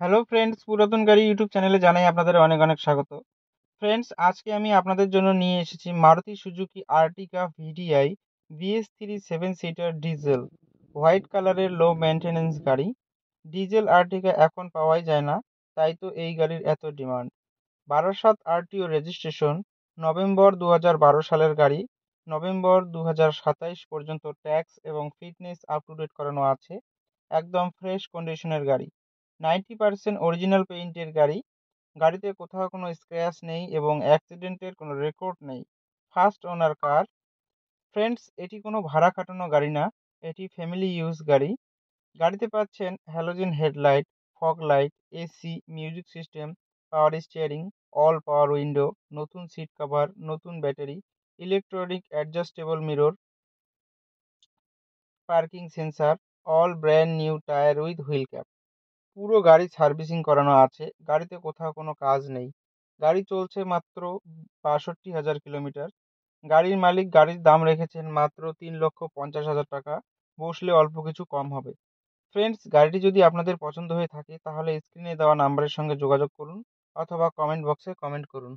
Hello friends, পুরাতন গাড়ি YouTube চ্যানেলে জানাই আপনাদের অনেক অনেক স্বাগত। ফ্রেন্ডস, আজকে আমি আপনাদের জন্য নিয়ে এসেছি Maruti Suzuki Ertiga VDI BS three 7 seater diesel white কালারের লো মেনটেনেন্স গাড়ি। ডিজেল আর্টিকা এখন পাওয়াই যায় না, তাই তো এই গাড়ির এত demand. Barasat RTO registration, November 2012 সালের গাড়ি। নভেম্বর 2027 পর্যন্ত ট্যাক্স এবং ফিটনেস আপ টু ডেট করানো আছে। একদম ফ্রেশ কন্ডিশনের গাড়ি, 90% অরিজিনাল পেইন্টের গাড়ি। গাড়িতে কোথাও কোনো স্ক্র্যাচ নেই এবং অ্যাক্সিডেন্টের কোনো রেকর্ড নেই। ফার্স্ট ওনার কার। ফ্রেন্ডস, এটি কোনো ভাড়া খাটানো গাড়ি না, এটি ফ্যামিলি ইউজ গাড়ি। গাড়িতে পাচ্ছেন halogen headlight, fog light, AC, music system, power steering, all power window, নতুন সিট কভার, নতুন battery, electronic adjustable mirror, parking sensor, all brand new tyre with wheel cap. পুরো গাড়ি সার্ভিসিং করানো আছে, গাড়িতে কোথাও কোনো কাজ নেই। গাড়ি চলছে মাত্র 62,000 কিলোমিটার। গাড়ির মালিক গাড়ির দাম রেখেছেন মাত্র 3,50,000 টাকা। বসলে অল্প কিছু কম হবে। ফ্রেন্ডস, গাড়িটি যদি আপনাদের পছন্দ হয়ে থাকে তাহলে স্ক্রিনে দেওয়া নাম্বারের সঙ্গে যোগাযোগ করুন অথবা কমেন্ট বক্সে কমেন্ট করুন।